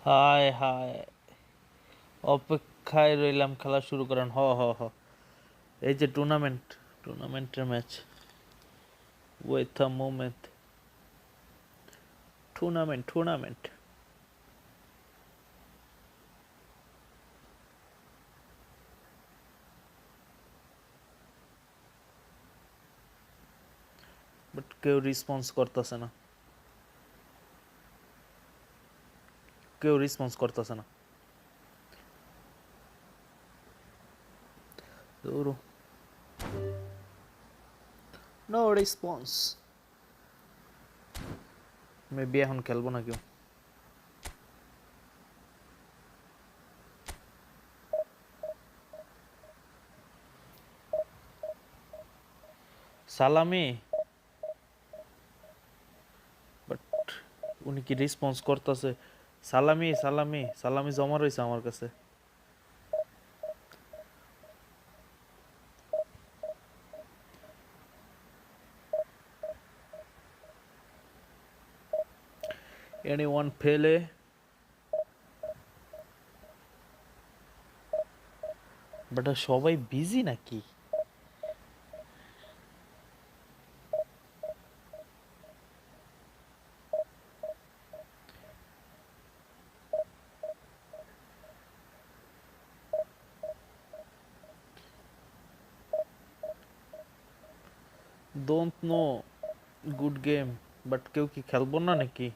হায় হায়, অপেক্ষায় রইলাম খেলা শুরু করেন। হ হ হ, এই যে টুর্নামেন্টের match. Wait a moment. Tournament. But কেউ রেসপন্স করতেছে না, দৌড়ো। No response. মেবি এখন খেলবো না কেউ। সালামি, বাট উনি কি রেসপন্স করতেছে? সালামি জমা রয়েছে আমার কাছে। এনিওয়ান ফেলে? বাট সবাই বিজি নাকি? Don't know. Good game, but কেউ কি খেলবো না নাকি?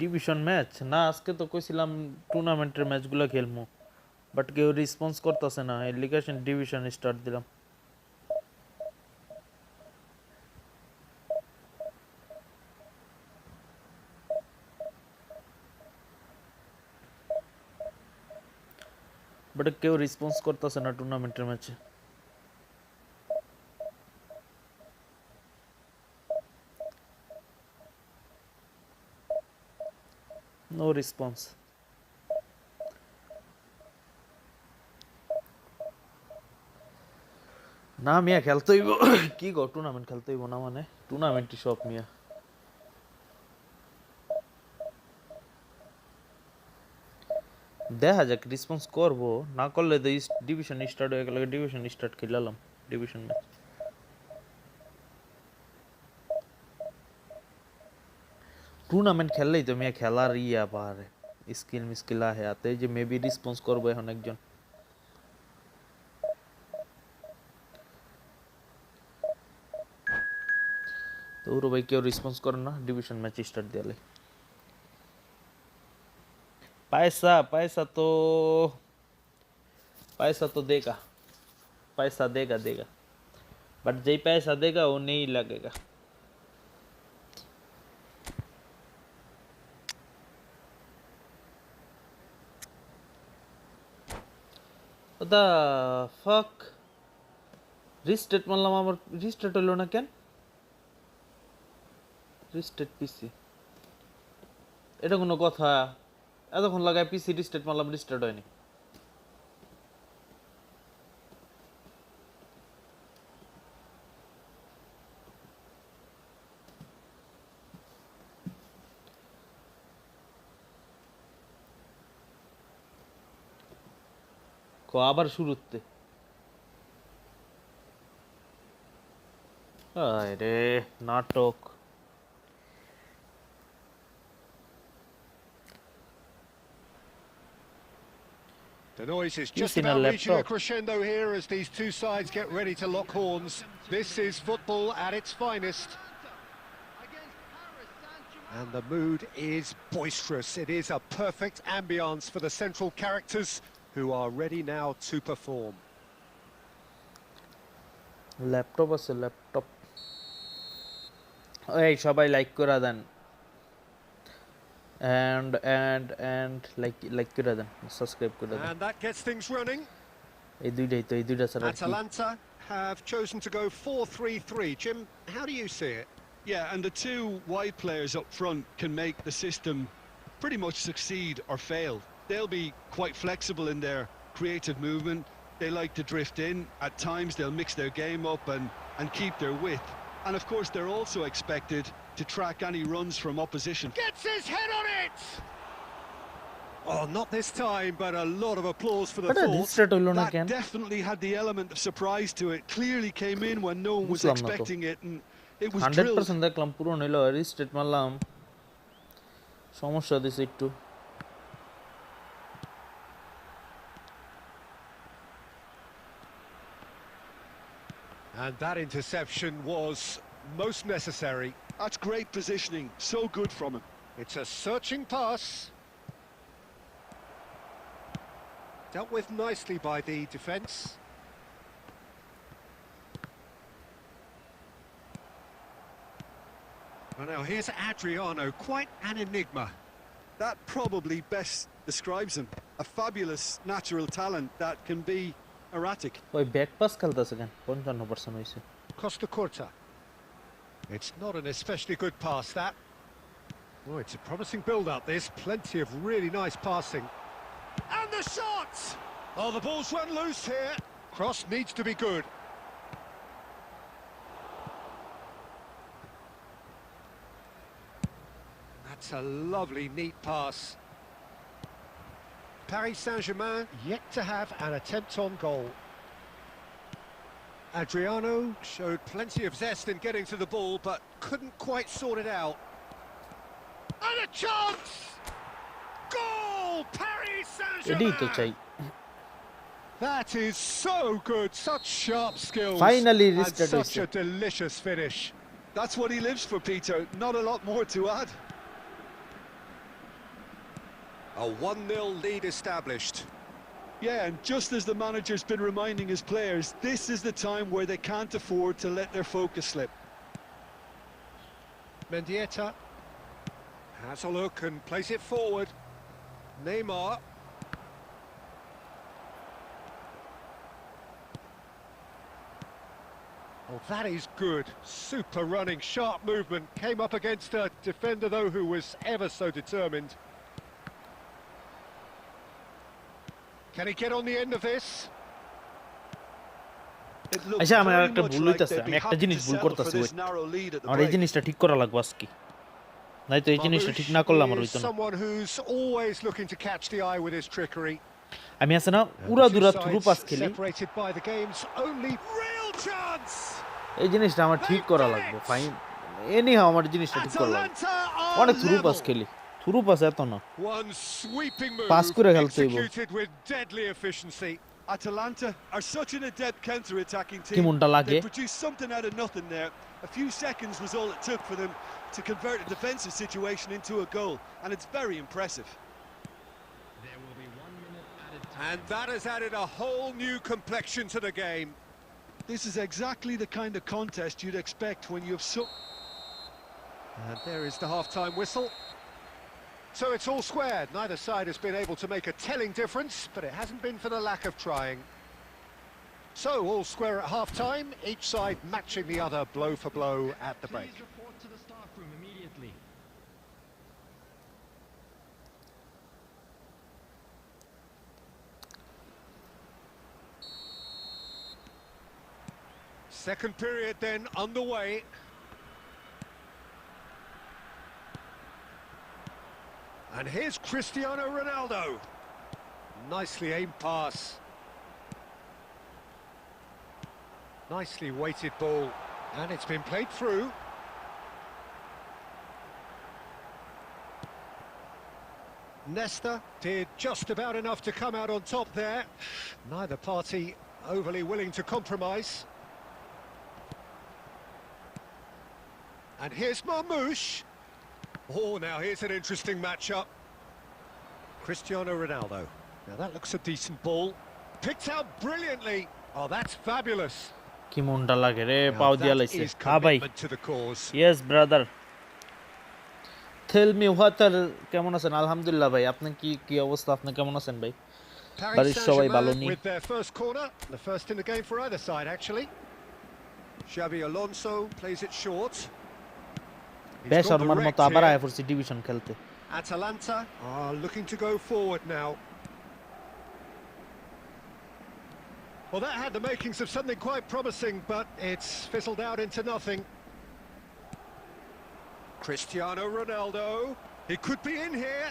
ডিভিশন ম্যাচ না, আজকে তো কইছিলাম টুর্নামেন্টের ম্যাচগুলো খেলবো, বাট কেউ রেসপন্স করতেছে না। লিগেশন ডিভিশন স্টার্ট দিলাম। বাট কেউ রেসপন্স করতেছে না টুর্নামেন্টের ম্যাচে। No response. না মিয়া, খেলতে হইব। কি গো, টুর্নামেন্ট খেলতে হইব না মানে? টুর্নামেন্টই সব মিয়া। দেখা যাক, রেসপন্স করবো। না করলে তো ডিভিশন স্টার্ট হয়ে গেল। ডিভিশন স্টার্ট খেলালাম, ডিভিশন ম্যাচ। টুর্নামেন্ট খেললেই তো মিয়া খেলার ইয়া পারে, স্কিল আহে আতে। যে মেবি রেসপন্স করবো এখন একজন। তো ওর ভাই কেউ রেসপন্স করে না, ডিভিশন ম্যাচ স্টার্ট দিয়ালে। पैसा तो देगा। पैसा देगा, बट जो पैसा देगा वो नहीं लगेगा। What the fuck? রিস্টার্ট মারলাম, আমার রিস্টার্ট হলো না কেন? রিস্টার্ট পিসি, এটা কোনো কথা? এতক্ষণ লাগায় পিসি রিস্টার্ট মারলাম, রিস্টার্ট হয়নি। আবার শুরুতে? আরে নাটক। The noise is just about reaching a crescendo here as these two sides get ready to lock horns. This is football at its finest. And the mood is boisterous. It is a perfect ambience for the central characters who are ready now to perform. Laptop আছে, laptop. এই সবাই like করে দেন, and like করে দেন, subscribe করে দেন। And that gets things running. এই দুইটা ছাড়া Atalanta have chosen to go 4-3-3. Jim, how do you see it? Yeah, and the two wide players up front can make the system pretty much succeed or fail. They'll be quite flexible in their creative movement. They like to drift in. At times they'll mix their game up and keep their width. And of course, they're also expected to track any runs from opposition. Gets his head on it! Oh, not this time, but a lot of applause for the But thought. restart হলো না That কেন? definitely had the element of surprise to it. Clearly came in when no one was বুঝলাম না তো। expecting it, and it was drilled. 100% দেখলাম পুরো নিল restate মারলাম সমস্যা দিছে একটু And that interception was most necessary. That's great positioning. So good from him. It's a searching pass. Dealt with nicely by the defence. Well, now here's Adriano, quite an enigma. That probably best describes him. A fabulous natural talent that can be erratic. ওই back pass খেলতেছে কেন 55% হইছে Costa Curta. It's not an especially good pass, that. Oh, it's a promising build-up, this. Plenty of really nice passing. And the shot! Oh, the ball's run loose here. Cross needs to be good. That's a lovely, neat pass. Paris Saint-Germain yet to have an attempt on goal. Adriano showed plenty of zest in getting to the ball, but couldn't quite sort it out. And a chance! Goal! Paris এটাই তো চাই Saint-Germain! That is so good, such sharp skills. Finally and reached it, such a delicious finish. That's what he lives for, Peter. Not a lot more to add. A 1-0 lead established. Yeah, and just as the manager's been reminding his players, this is the time where they can't afford to let their focus slip. Mendieta has a look and plays it forward. Neymar. Oh, that is good. Super running, sharp movement. Came up against a defender, though, who was ever so determined. Can he get on the end of this? It looked আচ্ছা আমার very একটা much ভুল like হইতাছে they'd আমি be একটা happy জিনিস to ভুল settle for করতেছি this narrow lead at the আমার এই break. জিনিসটা ঠিক করা লাগবে আজকে নাই তো এই জিনিসটা ঠিক না করলে আমার হইতো না Someone who's always looking to catch the eye with his trickery. আমি আছে না উড়া দুরা থ্রু পাস খেলি Separated by the game's only real chance. এই জিনিসটা আমার ঠিক করা লাগবে ফাইন এনিহাউ আমার জিনিসটা ঠিক করা লাগবে Atalanta অনেক are থ্রু পাস level. খেলি থ্রু পাস এত না One sweeping move পাস করে খেলতে হইব executed with deadly efficiency. Atalanta are such an adept counter-attacking কি team. মনটা লাগে They produced something out of nothing there. A few seconds was all it took for them to convert a defensive situation into a goal, and it's very impressive. And that has added a whole new complexion to the game. This is exactly the kind of contest you'd expect when you have so... And there is the half-time whistle. So it's all squared. Neither side has been able to make a telling difference, but it hasn't been for the lack of trying. So all square at half-time, each side matching the other blow for blow at the break. Report to the staff room immediately. Second period then underway. And here's Cristiano Ronaldo. Nicely aimed pass. Nicely weighted ball. And it's been played through. Nesta did just about enough to come out on top there. Neither party overly willing to compromise. And here's Marmoush. Oh, now here's an interesting matchup. Cristiano Ronaldo. Now that looks a decent ball. Picked out brilliantly. Oh, that's fabulous. কি মনটা লাগে রে Now পাও দিয়া that লাইছে is হ্যাঁ ভাই commitment to the cause. Yes brother tell me what আর কেমন আছেন আলহামদুলিল্লাহ ভাই আপনি কি কি অবস্থা আপনি কেমন আছেন ভাই Paris বাড়ির সবাই ভালো Saint-Germain নি with their first corner, the first in the game for either side actually. Xabi Alonso plays it short. He's বেশ got আর the মন wreck মতো আবার here. আয় পড়ছি ডিভিশন খেলতে Atalanta are looking to go forward now. Well, that had the makings of something quite promising, but it's fizzled out into nothing. Cristiano Ronaldo. He could be in here.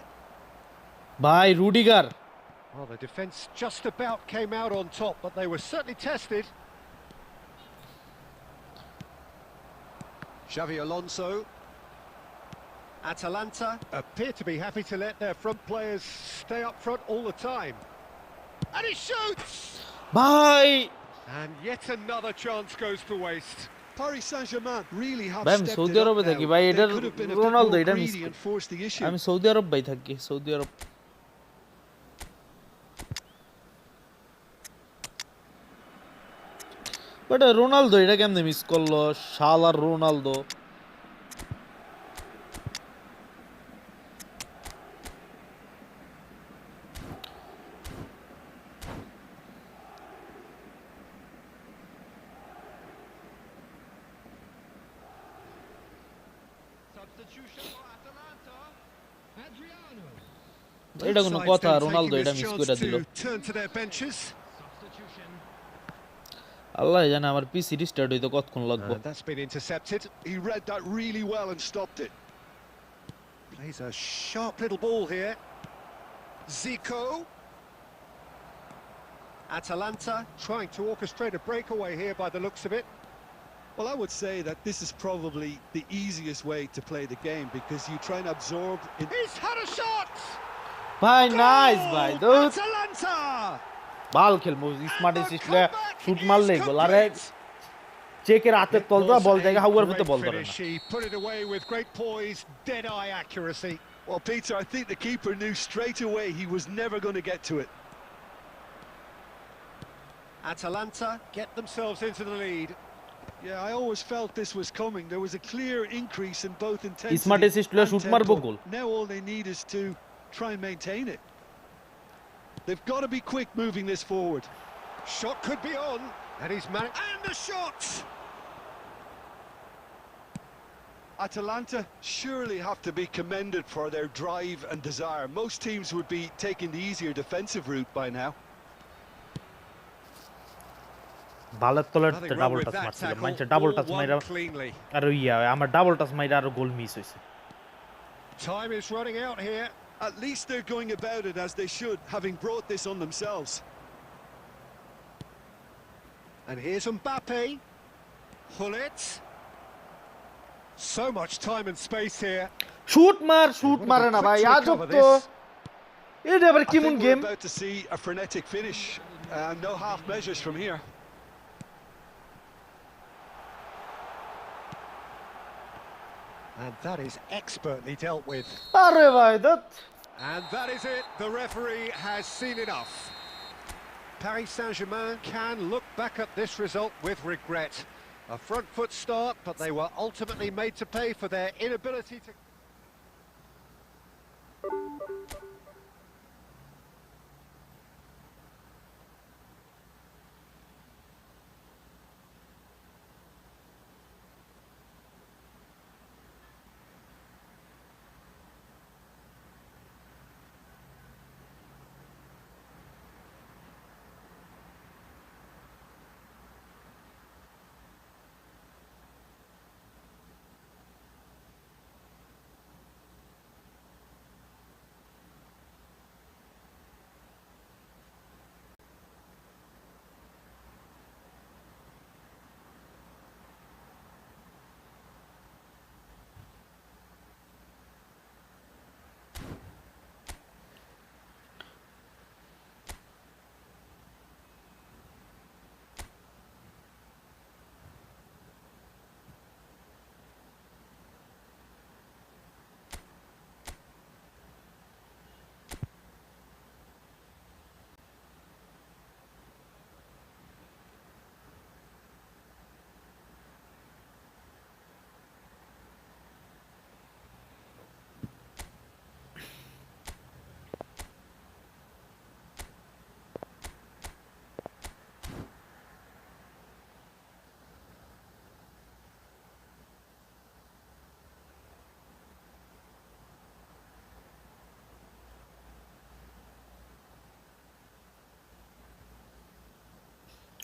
ভাই Rudiger Well, the defence just about came out on top, but they were certainly tested. Xavi Alonso. Atalanta appear to be happy to let their front players stay up front all the time. And he shoots! ভাই And yet another chance goes to waste. Paris Saint-Germain really have ভাই আমি stepped Saudi it up আরবে now. থাকি ভাই They এটার could have been a bit Ronaldo more এটা miss greedy and forced the issue. আমি Saudi আরব ভাই থাকি সৌদি আরব বাট রোনালদো এটা কেমনে মিস করলো শালার Ronaldo Substitution for Atalanta. Adriano. এটা কোনো Both কথা sides then রোনালদো taking এটা this মিস chance করে দিল to turn to their benches. Substitution. আল্লাহ জানে আমার পিসি রিস্টার্ট হইতে কতক্ষণ লাগবে And that's been intercepted. He read that really well and stopped it. Plays a sharp little ball here. Zico. Atalanta trying to orchestrate a breakaway here by the looks of it. Well, I would say that this is probably the easiest way to play the game because you try and absorb in He's had a shot! ভাই nice ভাই Goal! দুধ Atalanta! ভাল খেলবো smart And the অ্যাসিস্টলে comeback shoot মারলে is গোল আরে complete. চেকের হাতে It তলটা was ball a জায়গা হাউয়ার মতো great বল ধরে না finish. He put it away with great poise, dead-eye accuracy. Well, Peter, I think the keeper knew straight away he was never going to get to it. Atalanta get themselves into the lead. Yeah, I always felt this was coming. There was a clear increase in both intensity Smart assist লয়ে and shoot মারবো tempo. Goal. Now all they need is to try and maintain it. They've got to be quick moving this forward. Shot could be on, and he's managed. And the shot! Atalanta surely have to be commended for their drive and desire. Most teams would be taking the easier defensive route by now. বালের তলে Nothing একটা wrong double with touch that মারছিল tackle. মানছে double All touch won মাইরা cleanly. আর ইয়া আমার double touch মাইরা আর goal miss হইছে Time is running out here. At least they're going about it as they should, having brought this on themselves. And here's Mbappe. Hullet. So much time and space here. Shoot মারে না ভাই Quick to আজব recover তো this. এটা আবার I কেমন think game we're about to see a frenetic finish. No half measures from here. And that is expertly dealt with. আরে ভাই দত And that is it. The referee has seen enough. Paris Saint-Germain can look back at this result with regret. A front foot start, but they were ultimately made to pay for their inability to...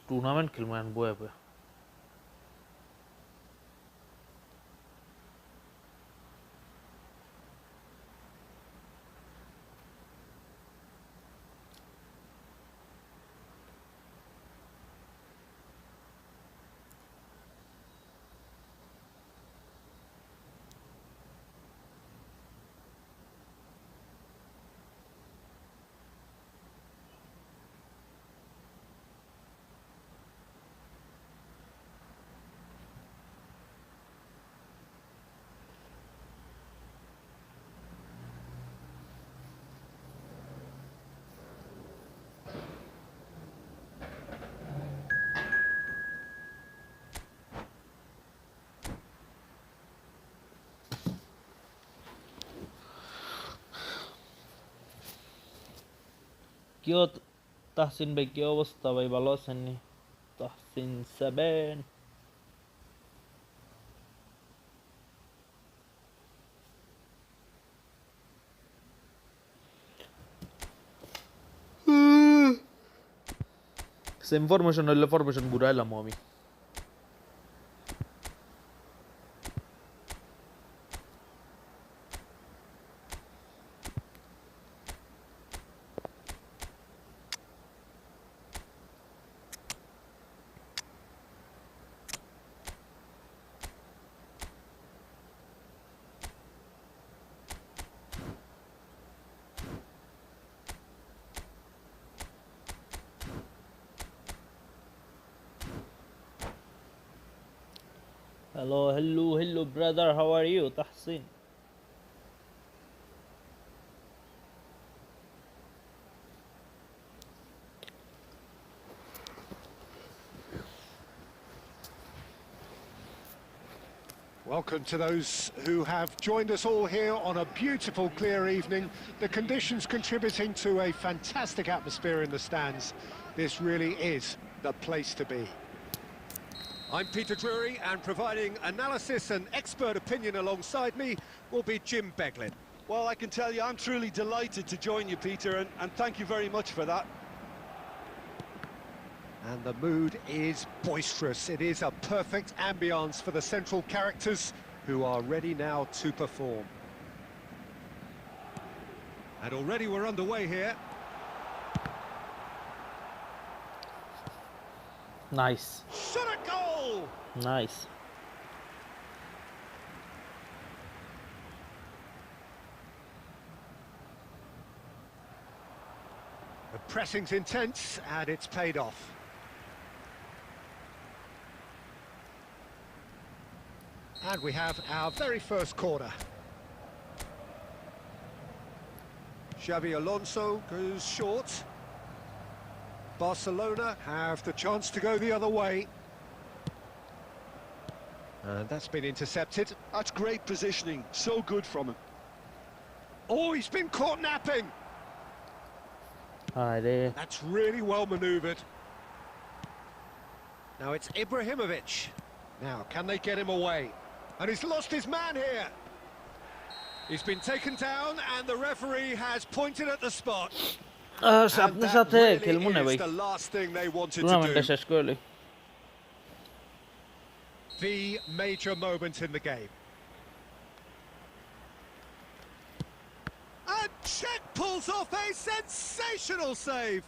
tournament খেলবো এখন বয়ে বয়ে কি তাহসিন ভাই, কি অবস্থা ভাই, ভালো আছেন নি? তাহসিন 7। সেম ফরমেশন হইলে ফরমেশন ঘুরাইলাম আমি। Hello, brother. How are you, Tahsin? Welcome to those who have joined us all here on a beautiful, clear evening. The conditions contributing to a fantastic atmosphere in the stands. This really is the place to be. I'm Peter Drury, and providing analysis and expert opinion alongside me will be Jim Beglin. Well, I can tell you, I'm truly delighted to join you, Peter, and thank you very much for that. And the mood is boisterous. It is a perfect ambience for the central characters who are ready now to perform. And already we're underway here. Nice. Shot a goal! Nice. The pressing's intense, and it's paid off. And we have our very first corner. Xabi Alonso goes short. Barcelona have the chance to go the other way. And that's been intercepted. That's great positioning, so good from him. Oh, he's been caught napping. Haydi. That's really well manoeuvred. Now it's Ibrahimovic. Now, can they get him away? And he's lost his man here. He's been taken down, and the referee has pointed at the spot. সাথে And সাথে that খেলবো না really ভাই, is the last thing they wanted to টুর্নামেন্টটা do. শেষ করলে। The major moment in the game. And Czech pulls off a sensational save.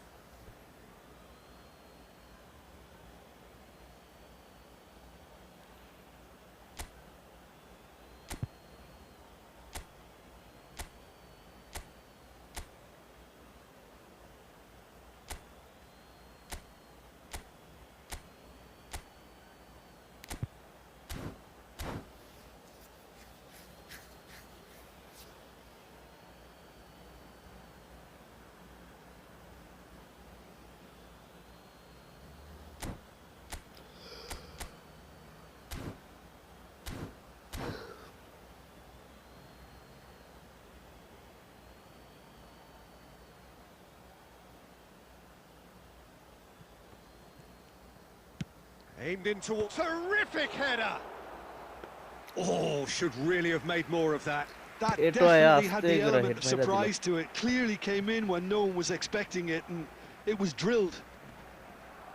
Aimed in towards... Terrific header! Oh, should really have made more of that. That It definitely was had a the big element hit, of made that surprise to it. Clearly came in when no one was expecting it, and it was drilled.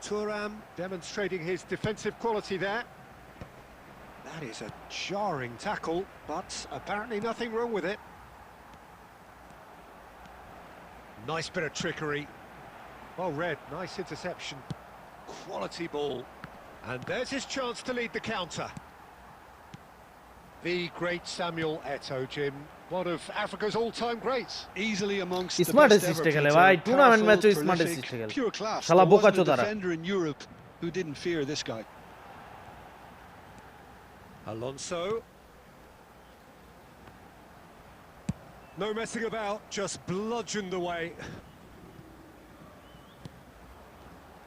Thuram demonstrating his defensive quality there. That is a jarring tackle, but apparently nothing wrong with it. Nice bit of trickery. Well read, nice interception. Quality ball. And there's his chance to lead the counter. The great Samuel Eto'o, Jim. One of Africa's all-time greats. Easily amongst the Smart best assist ever, খেলে Peter. ভাই, tournament Powerful, ম্যাচে smart prolific, assist খেলে। pure class. শালা There বোকা wasn't a চোদারা। defender in Europe who didn't fear this guy. Alonso. No messing about, just bludgeoned away.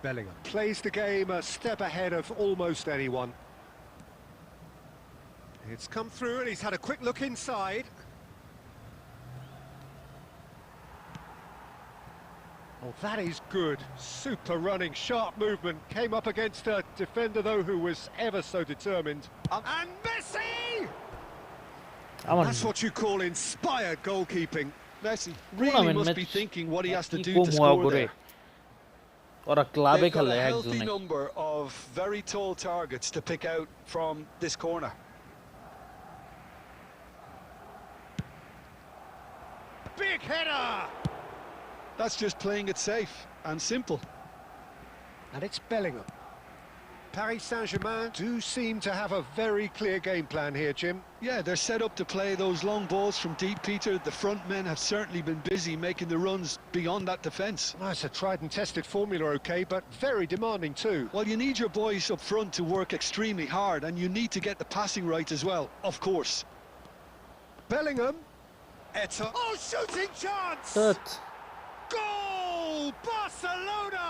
Bellingham plays the game a step ahead of almost anyone. It's come through and he's had a quick look inside. Oh, That is good. Super running, sharp movement. Came up against a defender, though, who was ever so determined. And Messi! আমার That's what you call inspired goalkeeping. Messi really Tournament must be match thinking what he has to কি do com to হওয়া score করে there. ওরা ক্লাবে They've got খেলে a healthy একজনে number of very tall targets to pick out from this corner. Big header! That's just playing it safe and simple. And it's Bellingham. Paris Saint-Germain do seem to have a very clear game plan here, Jim. Yeah, they're set up to play those long balls from deep, Peter. The front men have certainly been busy making the runs beyond that defence. Well, it's a tried and tested formula, okay, but very demanding too. Well, you need your boys up front to work extremely hard, and you need to get the passing right as well, of course. Bellingham. Oh, shooting chance! Tut. Goal! Barcelona!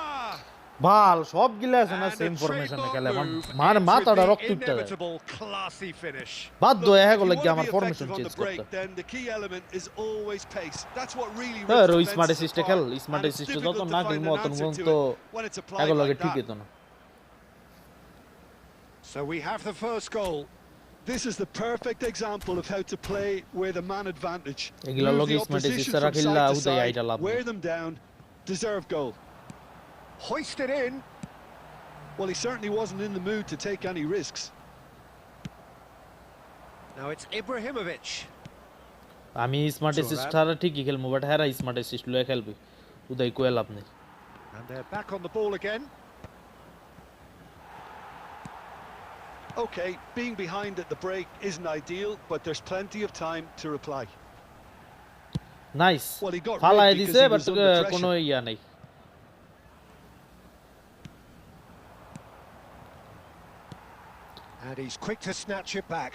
ভাল সবগুলা আছে না And same a ফরমেশনে trademark খেলে move মার ends মাথাটা with রক্ত the উঠতে যায় inevitable classy finish. বাধ্য Look, হয়ে if you গেল want কি to আমার be formation effective on change the break, করতে then the key element is always pace. That's what really হ্যাঁ rips রো defenses স্মার্ট অ্যাসিস্টে খেল apart. স্মার্ট And it's অ্যাসিস্টে যত difficult to না find খেলবো an অত answer to তো it when it's applied এগুলোকে like ঠিক that. হতো না So we have the first goal. This is the perfect example of how to play with a man advantage. এগুলা Move লগে the smart opposition অ্যাসিস্টে from রাখিলা side to Uday side, আইটা লাভ wear them down, deserve goal. Hoisted in. Well, he certainly wasn't in the mood to take any risks. Now it's Ibrahimovic. আমি smart assist ছাড়া ঠিকই খেলবো but হ্যাঁ smart assist লয়ে খেলবি উদয় কোয়ে লাভ নেই And they're back on the ball again. Okay, being behind at the break isn't ideal, but there's plenty of time to reply. Nice Well, he got ফালাই rid দিছে because he but was under কোনো pressure. ইয়া নেই And he's quick to snatch it back.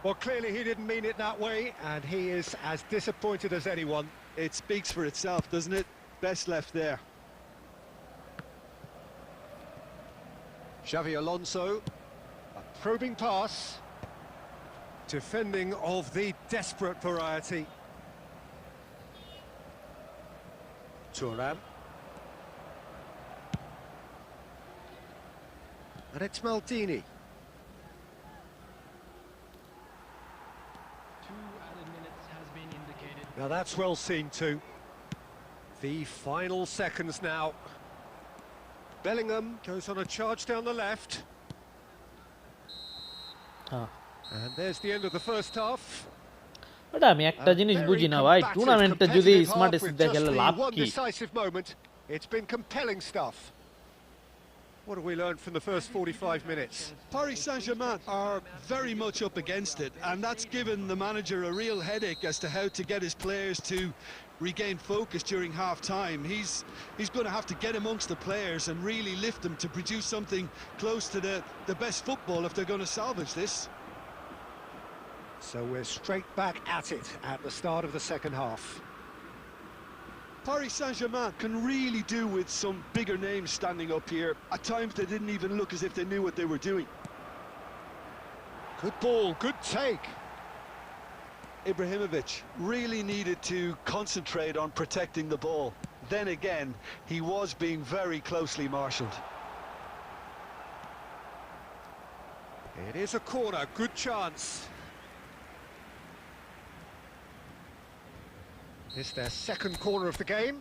Well, clearly he didn't mean it that way, and he is as disappointed as anyone. It speaks for itself, doesn't it? Best left there. Xavi Alonso, a probing pass. Defending of the desperate variety. Thuram. And it's Maldini. 2 added minutes has been indicated. Now that's well seen too. The final seconds now. Bellingham goes on a charge down the left. হ্যাঁ And there's the end of the first half. But আমি একটা জিনিস বুঝি না ভাই টুর্নামেন্টে যদি smart assist দিয়ে খেলে লাভ one কি decisive moment. It's been compelling stuff. What have we learned from the first 45 minutes? Paris Saint-Germain are very much up against it, and that's given the manager a real headache as to how to get his players to regain focus during half-time. He's going to have to get amongst the players and really lift them to produce something close to the best football if they're going to salvage this. So we're straight back at it at the start of the second half. Paris Saint-Germain can really do with some bigger names standing up here. At times they didn't even look as if they knew what they were doing. Good ball, good take. Ibrahimovic really needed to concentrate on protecting the ball. Then again, he was being very closely marshalled. It is a corner, good chance. It's their second corner of the game.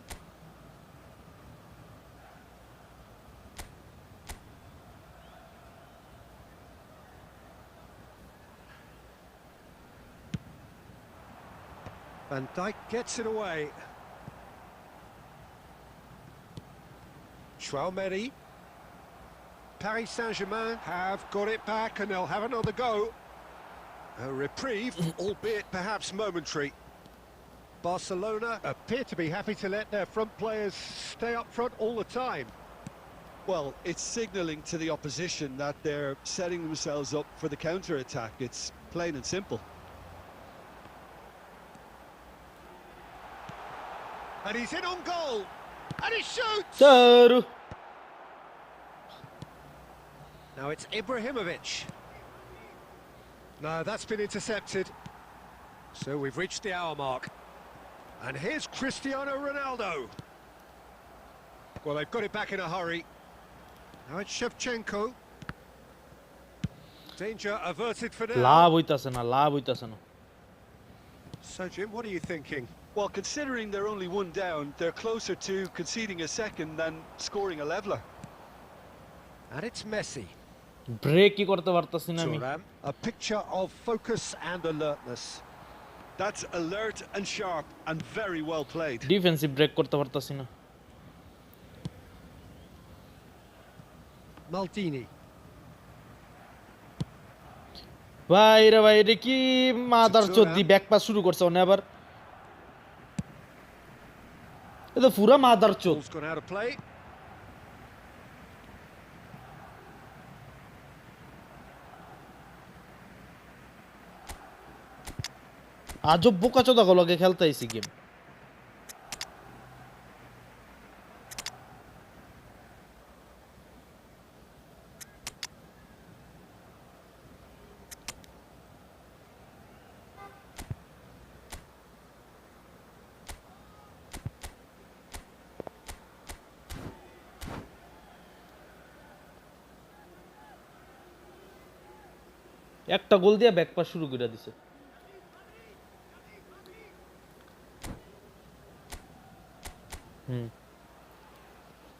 Van Dijk gets it away. Chouameni. Paris Saint-Germain have got it back and they'll have another go. A reprieve, albeit perhaps momentary. Barcelona appear to be happy to let their front players stay up front all the time. Well, it's signalling to the opposition that they're setting themselves up for the counter-attack. It's plain and simple. And he's in on goal. And he shoots! Sir. Now it's Ibrahimovic. No, that's been intercepted. So we've reached the hour mark. And here's Cristiano Ronaldo. Well, they've got it back in a hurry. Now it's Shevchenko. Danger averted for love now. হইতাছে না, লাভ হইতাছে না। So, Jim, what are you thinking? Well, considering they're only one down, they're closer to conceding a second than scoring a leveller. And it's Messi. ব্রেকই করতে পারতাছি না আমি। Thuram, a picture of focus and alertness. That's alert and sharp and very well played. Defensive break করতে পারতাছি না। Maldini. ভাই রে ভাই, এটা কি মাদার চোদ্দি ব্যাক পাস শুরু করছে ওনে আবার। এটা পুরা mother চোদ। Ball's gone out of play. আজব বোকাচোদা গুলোকে খেলতে আইছি গেম। একটা গোল দিয়ে ব্যাক পাস শুরু করে দিছে।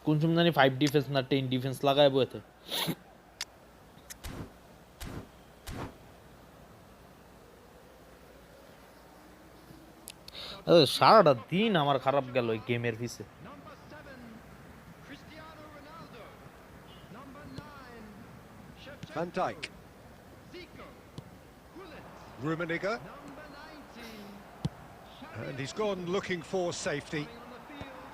কোন সময় জানি 5 ডিফেন্স না 10 ডিফেন্স লাগায় বইতে। সারাটা দিন আমার খারাপ গেল এই গেমের পিছে। Number 7, Cristiano Ronaldo. Number 9, Shevchenko. Van Dijk. Zico. Gullit. Rummenigge. Number 19, And he's gone looking for safety. on the field.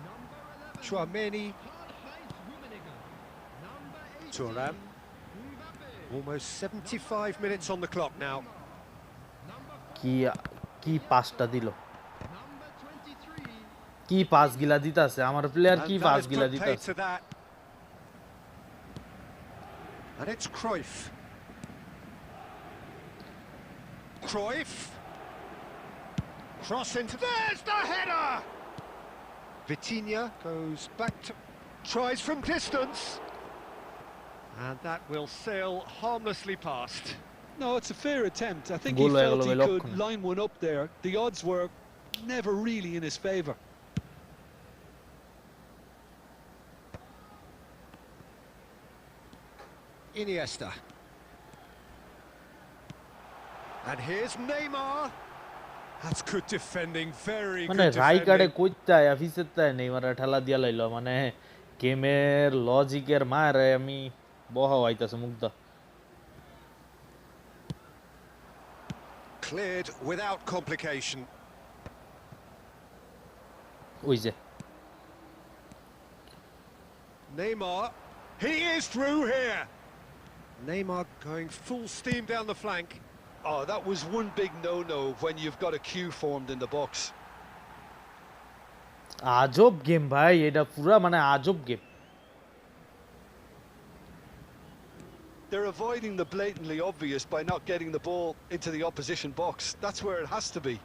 Number 11, Chouameni. Karl-Heinz Rummenigge. Number 18, Thuram. Mbappe. Almost 75 minutes on the clock now. Number 4, কি কি পাসটা দিল, number 23, কি pass গিলা দিতাছে আমার player, কি And that pass has গিলা put paid দিতাছে। to that. And it's Cruyff. Cruyff. Cross into... There's the header! Vitinha goes back to... Tries from distance. And that will sail harmlessly past. No, it's a fair attempt. I think he Goal felt he level could up. line one up there. The odds were never really in his favour. Iniesta. And here's Neymar. That's good defending, very মানে good রাইকার্ডে defending. কইতায় অফিসের তাই নেইমারে ঠেলা দিয়া লাইলো, মানে গেমের লজিকের মারে আমি বহা হইতাছে মুগ্ধা। Cleared without complication. ওই যে Neymar. He is through here. Neymar going full steam down the flank. Oh, that was one big no-no when you've got a queue formed in the box. আজব গেম ভাই, এটা পুরা মানে আজব game. They're avoiding the blatantly obvious by not getting the ball into the opposition box. That's where it has to be.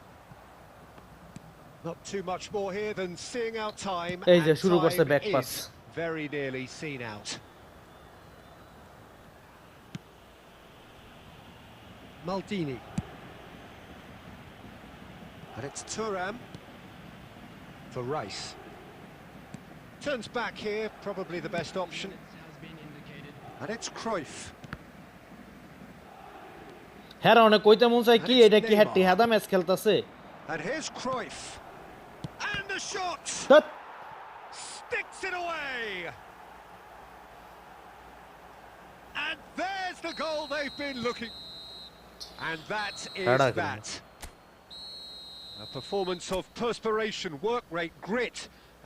Not too much more here than seeing out time. এই যে And শুরু করছে time back pass. is very nearly seen out. Maldini. And it's Thuram for Rice. Turns back here, probably the best option. has been indicated. And it's Cruyff. হ্যাঁ অনেক কইতে মন চাই কি এটা কি হ্যাটি হাদা match খেলতাছে। And here's Cruyff. And the shot! ধ্যাৎ, Sticks it away! And there's the goal they've been looking. And that is Hada that. A performance of perspiration, work rate, grit,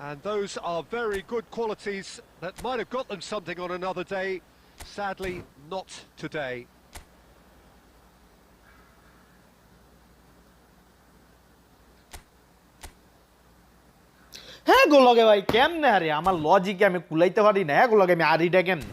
and those are very good qualities that might have got them something on another day. Sadly, not today. হ্যাঁ গোলকে ভাই কেমনে আরে আমার লজিকে আমি কুলাইতে পারি না, হ্যাঁ গোলকে আমি আরিটা কেমনে।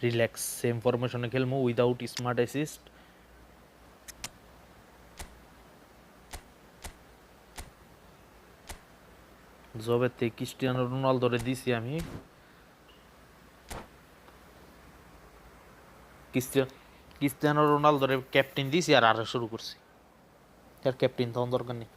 রিল্যাক্স সেম ফরমেশনে খেলমু উইদাউট স্মার্ট অ্যাসিস্ট। জবের থেকে ক্রিস্টিয়ানো রোনালদোরে দিছি আমি, ক্রিস্টিয়ানো রোনালদোরে ক্যাপ্টেন দিছি আর আরো শুরু করছি। আর ক্যাপ্টেন তখন দরকার নেই।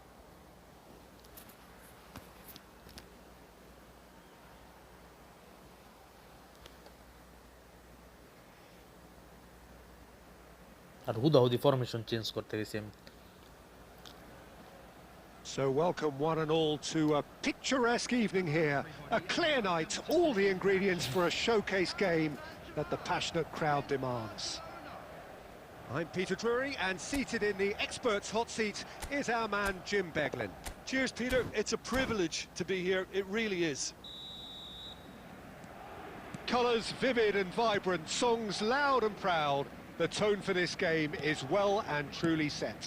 আর হুদাহুদি ফরমেশন চেঞ্জ করতে গেছি আমি। So welcome one and all to a picturesque evening here. A clear night, all the ingredients for a showcase game that the passionate crowd demands. I'm Peter Drury, and seated in the experts' hot seat is our man Jim Beglin. Cheers, Peter. It's a privilege to be here. It really is. Colours vivid and vibrant, songs loud and proud. The tone for this game is well and truly set.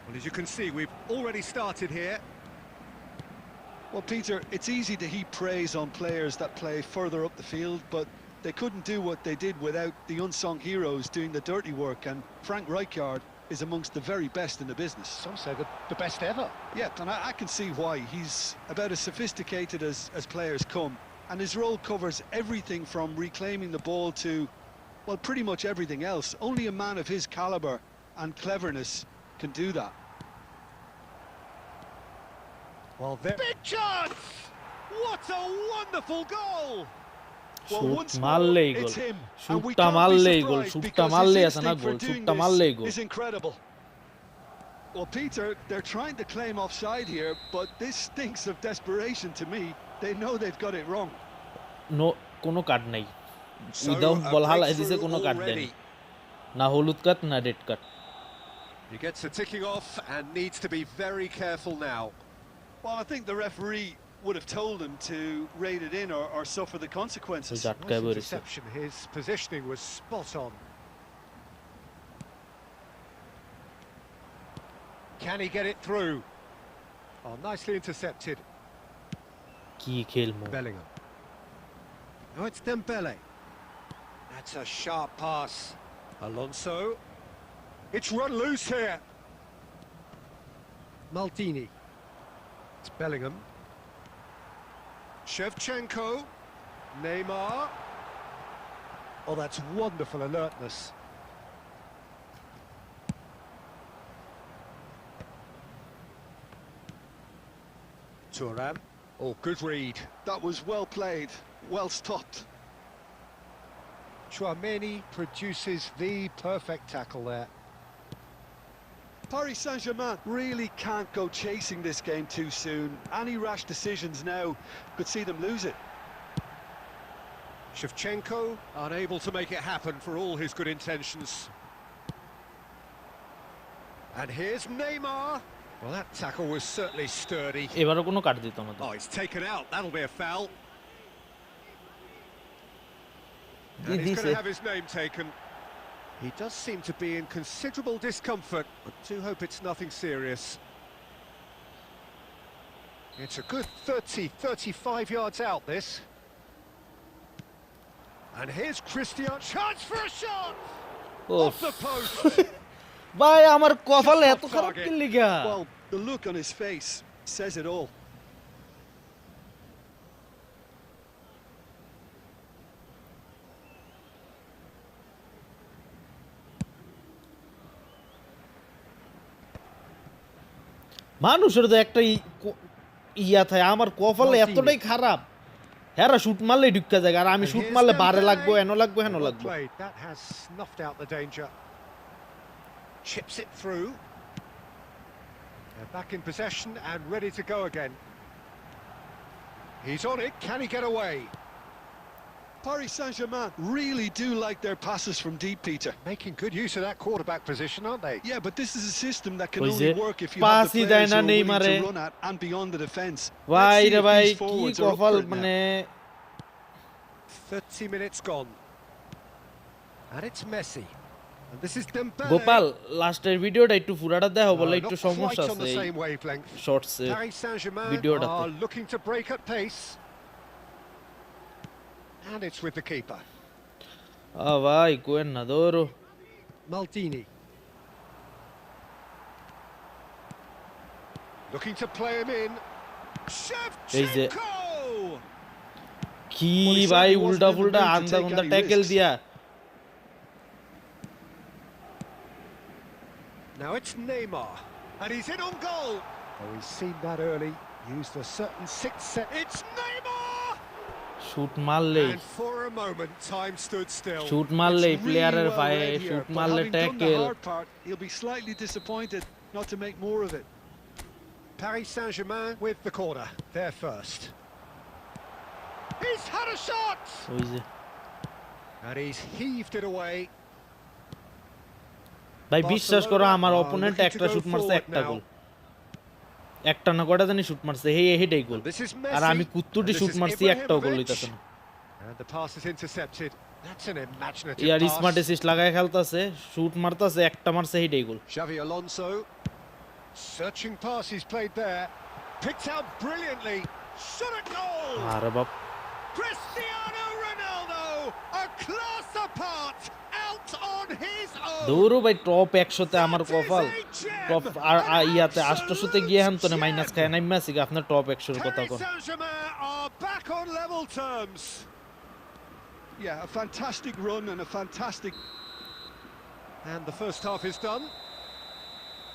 Well, as you can see, we've already started here. Well, Peter, it's easy to heap praise on players that play further up the field, but they couldn't do what they did without the unsung heroes doing the dirty work, and Frank Rijkaard is amongst the very best in the business. Some say the best ever. Yeah, and I can see why. He's about as sophisticated as players come, and his role covers everything from reclaiming the ball to, well, pretty much everything else. Only a man of his calibre and cleverness can do that. Well, big chance! What a wonderful goal! Well, shoot once more, মারলেই গোল, it's him, and we শুটটা can't be মারলেই গোল, surprised শুটটা because his মারলেই আছে না instinct for goal, doing শুটটা মারলেই this goal. is incredible. Well, Peter, they're trying to claim offside here, but this stinks of desperation to me. They know they've got it wrong. No, কোনো card নাই। So, without a ball হালাই দিছে, breakthrough কোনো card দেয়নি, already. না হলুদ card না red card. He gets the ticking off and needs to be very careful now. Well, I think the referee would have told him to rate it in or suffer the consequences. ঝাটকায় Nice বেরিয়েছে। interception. His positioning was spot on. Can he get it through? Oh, nicely intercepted. কি খেলমু? Bellingham. Oh, it's Dembele. That's a sharp pass. Alonso. It's run loose here. Maldini. It's Bellingham. Shevchenko. Neymar. Oh, that's wonderful alertness. Thuram. Oh, good read. That was well played, well stopped. Chouameni produces the perfect tackle there. Paris Saint-Germain really can't go chasing this game too soon. Any rash decisions now could see them lose it. Shevchenko unable to make it happen for all his good intentions. And here's Neymar. Well, that tackle was certainly sturdy. এবারও কোনো card দিত না তো। Oh, he's taken out. That'll be a foul. The And he's going দিছে। to have his name taken. He does seem to be in considerable discomfort, but do hope it's nothing serious. It's a good 35 yards out, this. And here's Christian. Chance for a shot! Off the post! ভাই আমার কপালে Just এত off খারাপ target. কি লিগা? Well, the look on his face says it all. মানুষের তো একটা ইয়া থাকে, আমার কপালে এতটাই খারাপ, হ্যাঁ শুট মারলেই ঢুকা যায়, আর আমি And শুট here's মারলে বারে Dembele. লাগবো, হেনো লাগবো, হেনো Well লাগবো। played. That has snuffed out the danger. Chips it through. They're back in possession and ready to go again. He's on it. Can he get away? Paris Saint-Germain really do like their passes from deep, Peter. Making good use of that quarterback position, aren't they? Yeah, but this is a system that can ওই only যে work if you have the পাসই দেয় players না who are willing নেইমারে। to run at and beyond the defence. ভাই Let's see রে if ভাই these কি forwards are up কপাল, for it now. মানে 30 minutes gone. And it's Messi. And this is Dembele. Gopal লাস্টের ভিডিওটা একটু পুরাটা দেখো, বলে No, একটু not সমস্যা quite on আছে the এই same wavelength. শর্টসে। Paris Saint-Germain videoটাতে। are looking to break at pace. And it's with the keeper. ভাই কোয়েন না দৌড়ো Maldini. Looking to play him in. এই যে Shevchenko! কি Well, he ভাই certainly উল্টা wasn't in the ফুলটা mood to আন্দা take গুন্দা any ট্যাকেল risks. দিয়া Now it's Neymar. And he's in on goal. Oh, he's seen that early. Used a certain sixth sense. It's Neymar! Shoot মারলেই And for a moment, time stood still. Shoot মারলেই It's প্লেয়ারের really well পায়ে read here, shoot but মারলে having done the tackle hard part, he'll be slightly disappointed not to make more of it. Paris Saint-Germain with the corner. There first. He's had a shot! ওই যে And he's heaved it away. ভাই বিশ্বাস করো আমার Barcelona opponent are looking একটা to go shoot মারছে forward একটা now. গোল একটা না কয়টা জানি শুট মারছে হেটাই গোল This is আর Messi. আমি কুত্তুটি and this শুট is মারছি একটাও গোল Ibrahimovic. হইতাছে না And the pass is intercepted. That's an imaginative year pass. Smart assist লাগায় খেলতাছে শুট মারতাছে একটা মারছে হেটাই গোল Xavi Alonso. Searching pass he's played there. Picked out brilliantly. Shot at goal! আরে বাপ Cristiano Ronaldo! A class apart! Out on his own! দৌড়ো ভাই top 100 তে আমার কপাল top আর ইয়াতে 800 তে গিয়ে হামতনে মাইনাস খায় নাইমা আছে আপনার টপ 100 এর কথা Paris কোন Saint-Germain are back on level terms. Yeah, a fantastic run and a fantastic... And the first half is done.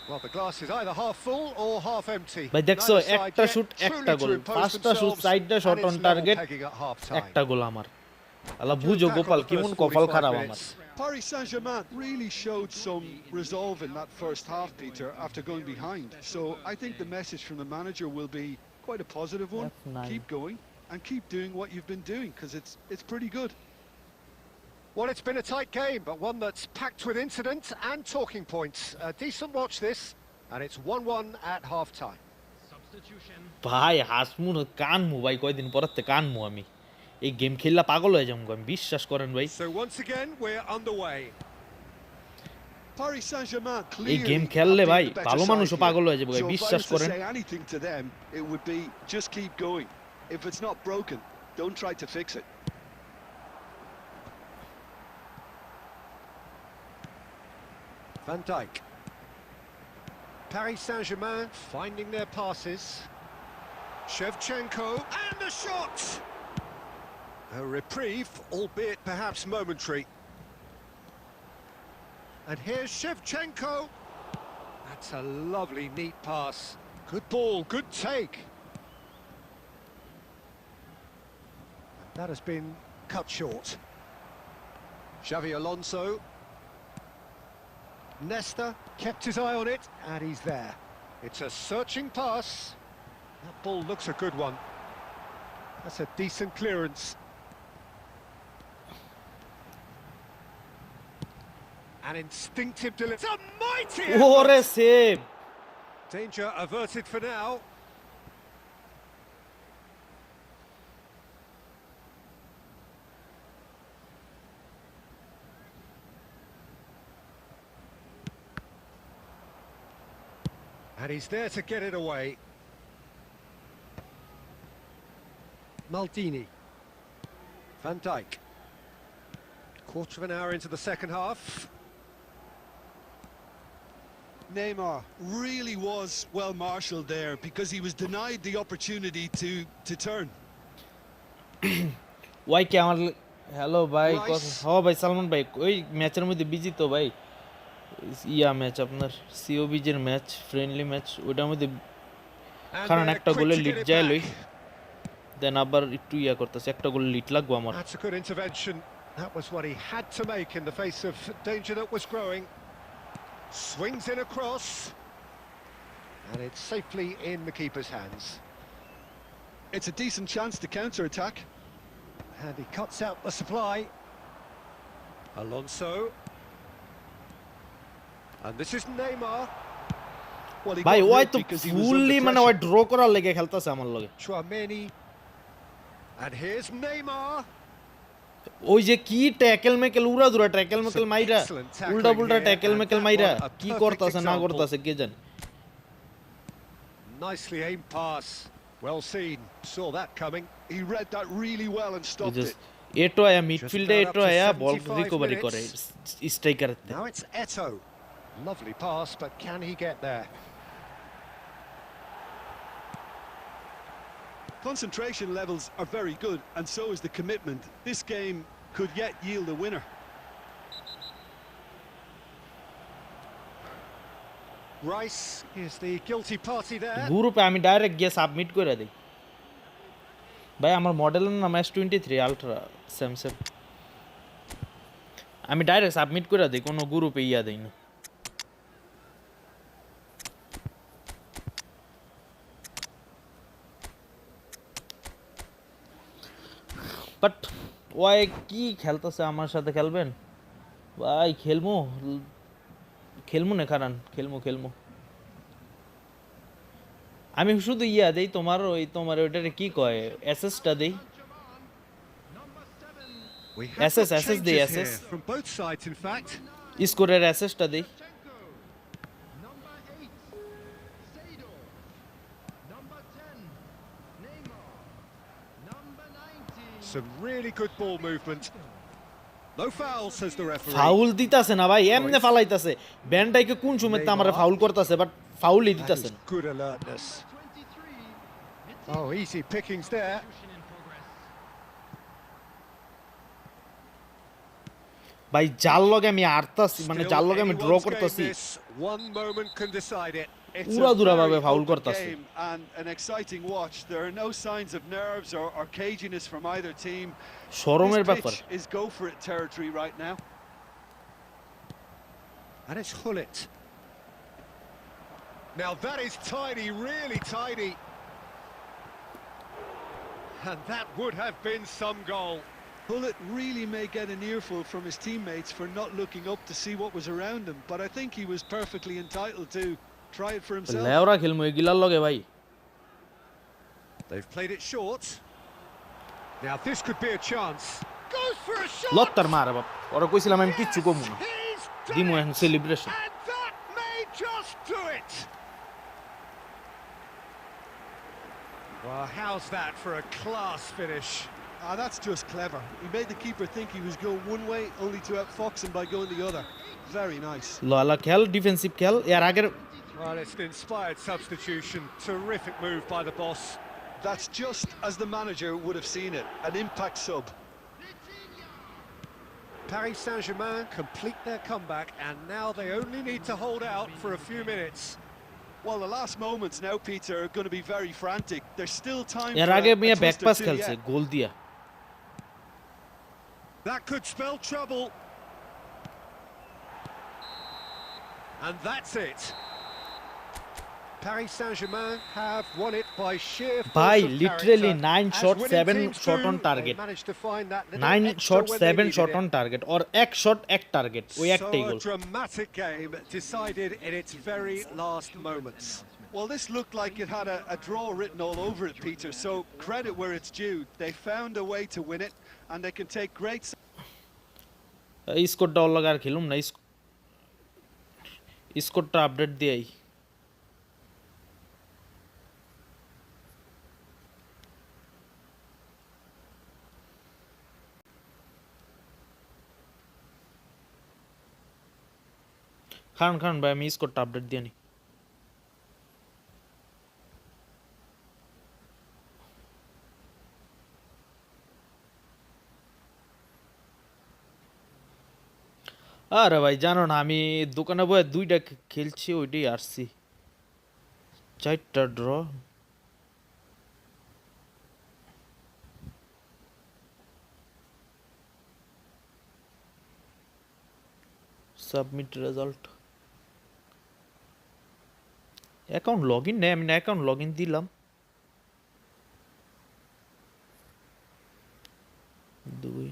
Well, the glass is either half full or half empty. ভাই দেখছো Neither side একটা yet shoot truly একটা to goal impose পাঁচটা shoot themselves, চারটা shot and on it's level target pegging at half time. একটা গোল আমার আল্লাহ Good বুঝো back on Gopal the কেমন first কপাল 45 খারাপ আমার minutes. Paris Saint-Germain really showed some resolve in that first half, Peter, after going behind. So I think the message from the manager will be quite a positive one. That's nice. Keep going and keep doing what you've been doing, because it's pretty good. Well, it's been a tight game, but one that's packed with incident and talking points. A decent watch this, and it's 1-1 at half-time. Substitution. ভাই হাসমু না কানমু ভাই কয়দিন পরেতে কানমু আমি এই game খেললা পাগল হয়ে যাবো আমি বিশ্বাস করেন ভাই So once again, we're underway. Paris Saint-Germain এই clearly গেম have খেললে been ভাই the better ভালো side মানুষও here. পাগল হয়ে যাবে ভাই So if I বিশ্বাস was to করেন say anything to them, it would be just keep going. If it's not broken, don't try to fix it. Van Dijk. Paris Saint-Germain finding their passes. Shevchenko, and the shot! A reprieve, albeit perhaps momentary. And here's Shevchenko. That's a lovely, neat pass. Good ball, good take. And that has been cut short. Xavi Alonso. Nesta kept his eye on it, and he's there. It's a searching pass. That ball looks a good one. That's a decent clearance. An instinctive delivery. It's a mighty ওরে effort. Save Danger averted for now. And he's there to get it away. Maldini. Van Dijk. Quarter of an hour into the second half. Neymar really was well marshalled there, because he was denied the opportunity to turn. ওয়াই কে আমার hello ভাই Rice. হ ভাই সালমান ভাই ওই ম্যাচের মধ্যে বিজি তো ভাই ইয়া ম্যাচ আপনার সিওবিজের ম্যাচ ফ্রেন্ডলি ম্যাচ ওইটার মধ্যে And কারণ they're একটা quick গোলে to লিড get it যায় লই back. দেন আবার একটু ইয়া করতেছে একটা গোলে লিড লাগবো আমার That's a good intervention. That was what he had to make in the face of danger that was growing. Swings in across. And it's safely in the keeper's hands. It's a decent chance to counter-attack. And he cuts out the supply. Alonso. And this is Neymar. Well, he ভাই got ওই rid তো because he was fully under মানে ওই pressure. Draw করার লেগে খেলতেছে আমার লগে Chouameni. And here's Neymar. ওই যে কি ট্যাকেল মেকেল উড়া দুরা ট্যাকেল মেকেল Some মাইরা excellent tackling উল্টা পুল্টা here, ট্যাকেল and মেকেল that মাইরা one a কি perfect করতেছে না example. করতেছে কে জানে Nicely aimed pass. Well seen. Saw that coming. He read that really well and He stopped just it. এটো আয়া Just মিডফিল্ডে about up এটো to আয়া বল 75 রিকভারি করে minutes. স্ট্রাইকারতে Now it's Eto. Lovely pass, but can he get there? Concentration levels are very good, and so is the commitment. This game could yet yield a winner. Rice is the guilty party there. গ্রুপে আমি direct গিয়ে submit করে দেই ভাই আমার মডেলের নাম S23 ultra Samsung আমি ডাইরেক্ট সাবমিট করে দেই কোনো গ্রুপে ইয়া দেই না বাট ওয়াই কি খেলতেছে আমার সাথে খেলবেন ভাই খেলমু খেলমু না কারণ খেলমু আমি শুধু ইয়া দেই তোমার ওইটারে কি কয় এসএসটা দেই We have SS, got SS, the changes SS. here from both sides, in fact. স্কোরের এসএসটা দেই Number 8, Seydorf. Number 10, Neymar. Number 19. Some really good ball movement. No foul, says the referee. Foul দিতাছে না ভাই এমনে ফালাইতাছে ব্যান্ডাইকে কোন সময়তে আমারে ফাউল করতেছে বাট ফাউলই That দিতাছে is good alertness. 23. Oh, easy pickings there. Substitution in progress. ভাই জাল লগে আমি আরতাছি মানে জাল লগে আমি ড্র Anyone's game করতেছি this. One moment can decide it. It's উড়া a দুরা Very ভাবে ফাউল open করতেছে game and an exciting watch. There are no signs of nerves or caginess from either team. শরমের This ব্যাপার pitch is go for it territory right now. And it's Hullet. Now that is tidy, really tidy. And that would have been some goal. Hullet really may get an earful from his teammates for not looking up to see what was around him, but I think he was perfectly entitled to try it for himself. লেওরা খেলমু এগুলার লগে ভাই They've played it short. Now this could be a chance. Goes for a shot. লত্তার মার বাপ ওরা কইছিলাম আমি কিচ্ছু কমু না He's দিমু done এখন it. Celebration And that may just do it. Well, how's that for a class finish? Ah, that's just clever. He made the keeper think he was going one way, only to outfox him by going the other. Very nice. ললা খেল defensive খেল এর আগের Well, it's an inspired substitution. Terrific move by the boss. That's just as the manager would have seen it, an impact sub. Paris Saint-Germain complete their comeback, and now they only need to hold out for a few minutes. Well, the last moments now, Peter, are going to be very frantic. There's still time এর for আগে a মিয়া twist back or pass two খেলছে yet. Goal দিয়া That could spell trouble. And that's it. Paris Saint-Germain have won it by sheer force ভাই of literally character. 9 As shot winning 7 teams shot do, on they target managed to find that little 9 extra shot when they 7 needed shot it. On target और এক shot এক target ওই একটাই So a goal dramatic game decided in its very last moments. Well, this looked like it had a draw written all over it, Peter, so credit where it's due. They found a way to win it, and they can take great... স্কোরটা অল আর খেলুম না স্কোরটা update দিয়াই খান ভাই আমি স্কোরটা update দিয়ে নি আরে ভাই জানো না আমি দোকানে বয়ে দুইটা খেলছি ওইটাই আসছি 4টা draw submit result account login নেই আমি অ্যাকাউন্ট লগইন দিলাম দুই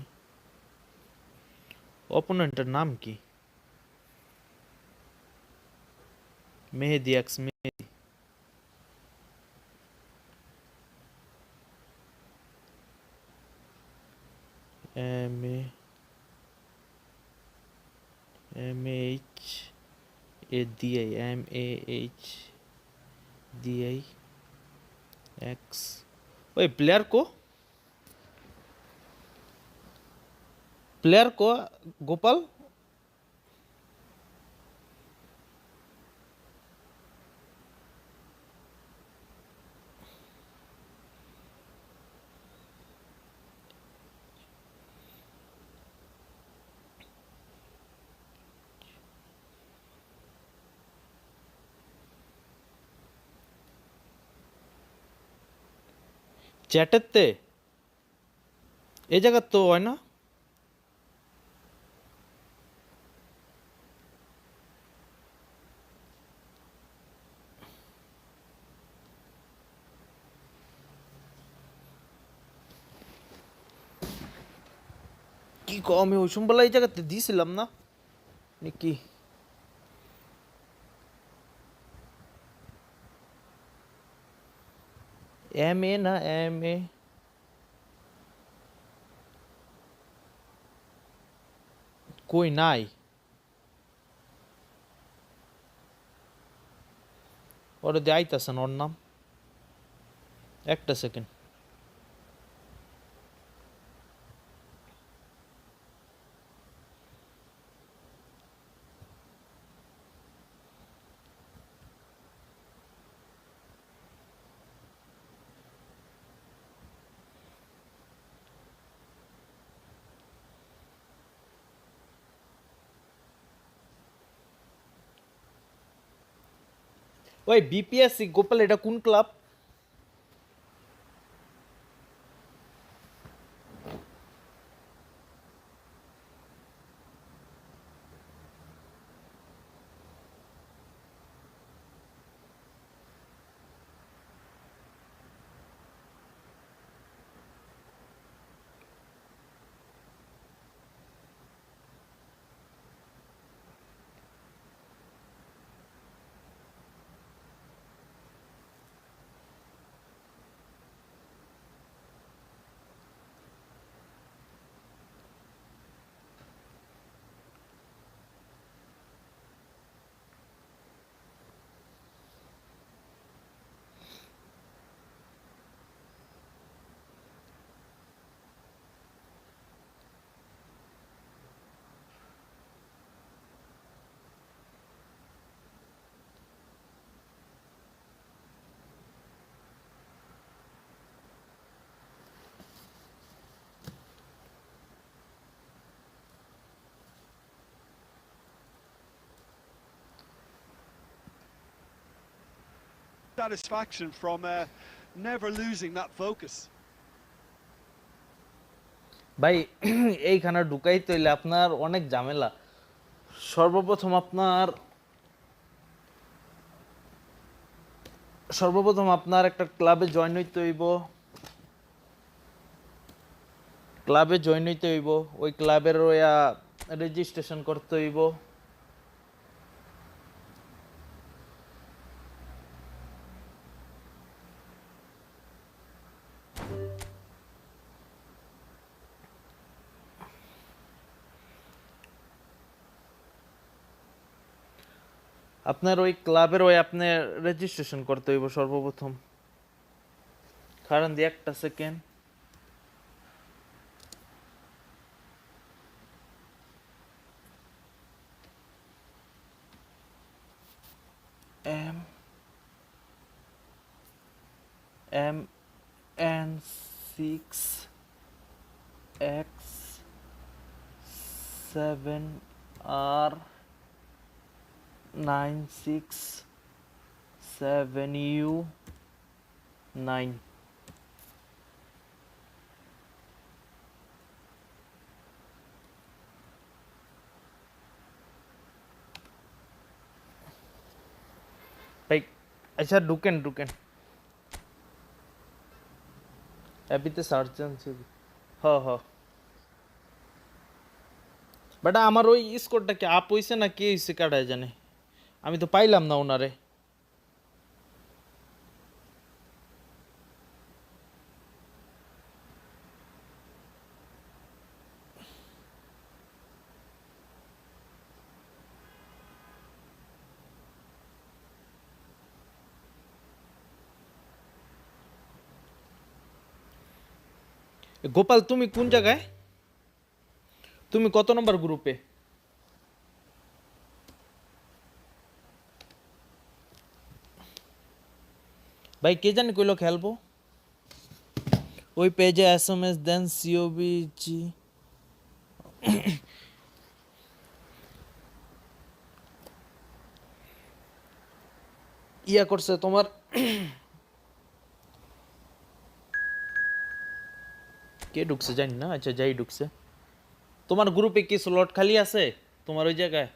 অপোনেন্টের নাম কি মেহেদি এক্স মেহেদি MH ADI MAHDI X ওই প্লেয়ার को প্লেয়ার কো গোপাল চ্যাটেতে এই জায়গা তো হয় না কি কো আমি ওই সম্বলা এই জায়গাতে দিছিলাম না নাকি এম এ না এম এ কই নাই ওরে দিয়ে আইতাছেন ওর নাম একটা সেকেন্ড ওই বিপিএসসি গোপাল এটা কোন club Satisfaction from never losing that focus. ভাই এইখানে ঢুকাইতে হইলে আপনার অনেক ঝামেলা সর্বপ্রথম আপনার একটা ক্লাবে জয়েন হইতে হইব ওই ক্লাবের রেজিস্ট্রেশন করতে হইব আপনার ওই ক্লাবের আপনি রেজিস্ট্রেশন করতে হইব সর্বপ্রথম কারণ দিয়ে একটা সেকেন্ড MN6X7R96 7U9 ভাই আচ্ছা ঢুকেন অ্যাপিতে সার্চ আনছি হ বাট আমার ওই স্কোরটা কি আপ হইছে না কি হইছে কাটায় জানে আমি তো পাইলাম না ওনারে গোপাল তুমি কোন জায়গায় তুমি কত নম্বর গ্রুপে? ভাই কে জানি কইলো খেলবো? ওই পেজে এসএমএস দেন সিওবিজি ইয়া করছে তোমার কে ঢুকছে জানি না, আচ্ছা যাই ঢুকছে। তোমার গ্রুপে কি স্লট খালি আছে তোমার ওই জায়গায়?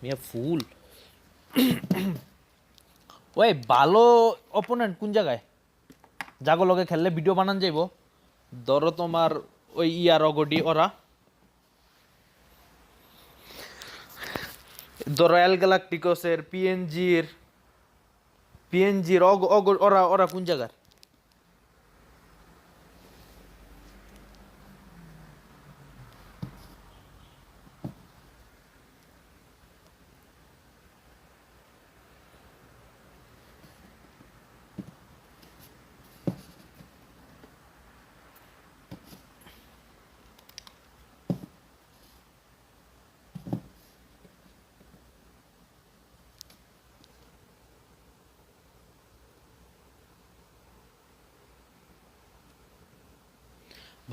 মিয়া ফুল। ওই ভালো অপোনেন্ট কোন জায়গায় জাগো লগে খেললে ভিডিও বানান যাইব? ধরো তোমার ওই ইয়ার অগডি ওরা, ধরো এল গ্যালাকটিকসের পিএনজির ওরা ওরা কোন জায়গার?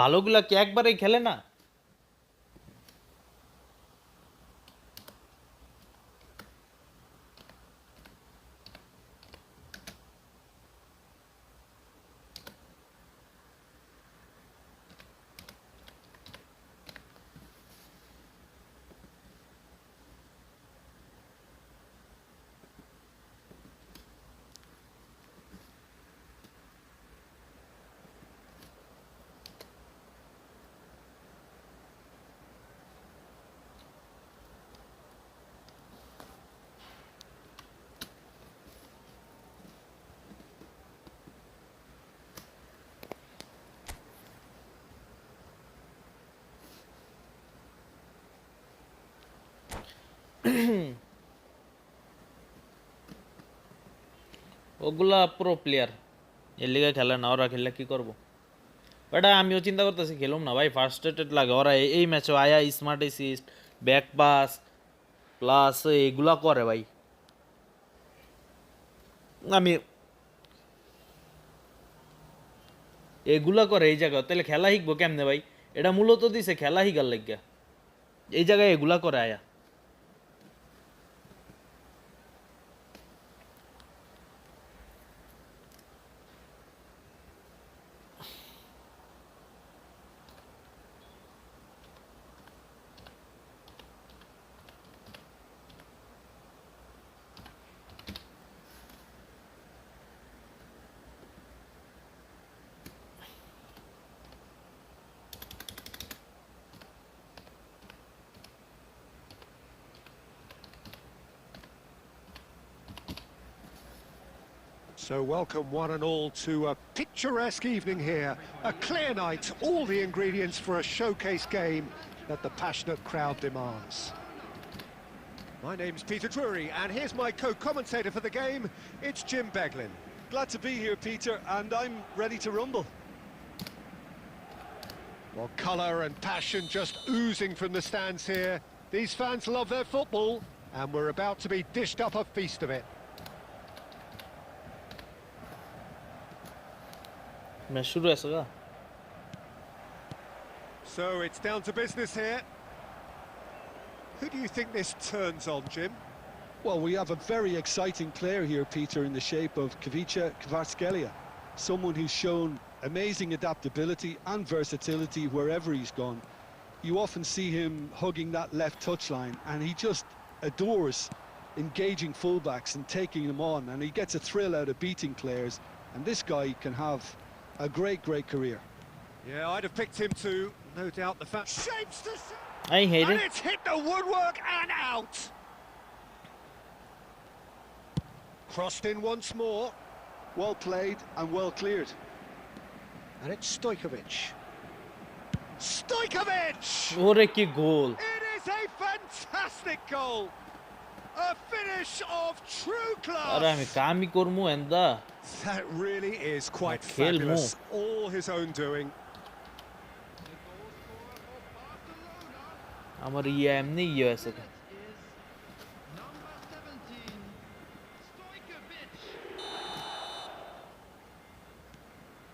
ভালোগুলা কি একবারেই খেলে না? ওগুলা প্রো প্লেয়ার, এর লিগে খেলে না, ওরা খেললে কি করবো? এটা আমিও চিন্তা করতেছি খেলুম না ভাই, ফার্স্ট্রেটেড লাগে। ওরা এই ম্যাচে আয়া smart assist, back pass plus এগুলা করে ভাই। আমি এগুলা করে এই জায়গায়, তাহলে খেলা শিখবো কেমনে ভাই? এটা মূলত দিছে খেলা শিখার লাগিয়া, এই জায়গায় এগুলা করে আয়া। So welcome one and all to a picturesque evening here. A clear night, all the ingredients for a showcase game that the passionate crowd demands. My name's Peter Drury, and here's my co-commentator for the game. It's Jim Beglin. Glad to be here, Peter, and I'm ready to rumble. Well, colour and passion just oozing from the stands here. These fans love their football, and we're about to be dished up a feast of it. Match শুরু হয়েছে গা। So it's down to business here. Who do you think this turns on, Jim? Well, we have a very exciting player here, Peter, in the shape of Kavica Kvaratskhelia. Someone who's shown amazing adaptability and versatility wherever he's gone. You often see him hugging that left touchline, and he just adores engaging fullbacks and taking them on, and he gets a thrill out of beating players, and this guy can have a great career. Yeah, I'd have picked him too. No doubt the fact shapes the I hate and it. it's hit the woodwork and out. Crossed in once more. Well played and well cleared. And it's Stojkovic. Stojkovic! ওরে কি গোল! It is a fantastic goal! A finish of true আরে আমি class! কামই করমু এন্দা। That really is quite খেলমু। fabulous. All his own doing. The goal scorer for Barcelona. আমার এমনি আছে। It is number 17, Stojkovic.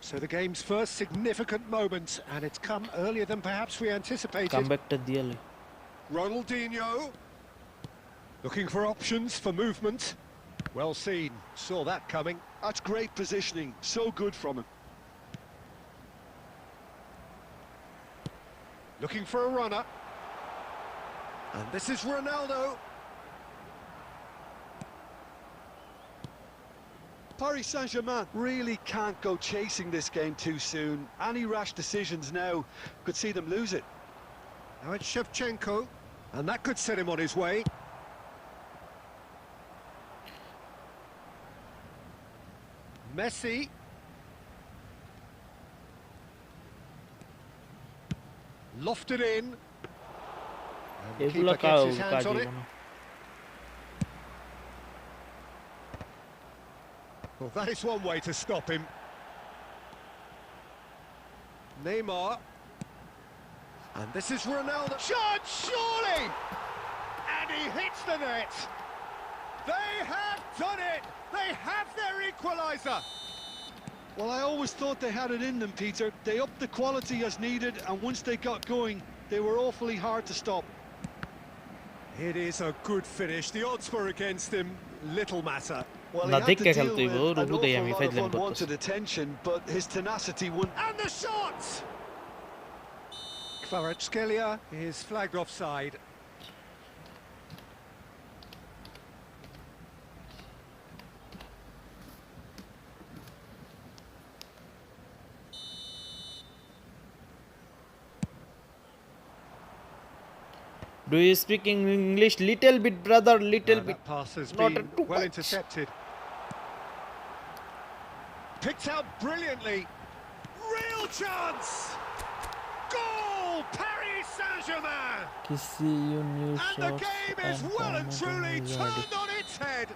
So the game's first significant moment, and it's come earlier than perhaps we anticipated. কামব্যাকটা দিয়ালে। Ronaldinho, looking for options for movement. Well seen, saw that coming. That's great positioning, so good from him. Looking for a runner. And this is Ronaldo. Paris Saint-Germain really can't go chasing this game too soon. Any rash decisions now could see them lose it. Now it's Shevchenko, and that could set him on his way. Messi. Lofted in. And the এগুলা keeper gets his hands on কাজে it. না। Well, that is one way to stop him. Neymar. And this is Ronaldo. Shot, surely! And he hits the net. They have done it! They have their equaliser! Well, I always thought they had it in them, Peter. They upped the quality as needed, and once they got going, they were awfully hard to stop. It is a good finish. The odds were against him. Little matter. Well, he না had to দেখে deal খেলতে হইব, with an রুহু দেই awful আমি lot of ফাইজলামি করতেছি। unwanted attention, but his tenacity wouldn't. And the shot! Kvaratskhelia is flagged offside. Do you speak English? Little bit, brother, little bit. That pass has Not been too well much. intercepted. Picked out brilliantly. Real chance! Goal! Paris Saint-Germain! किसी you new And the shots game is well and truly turned on its head.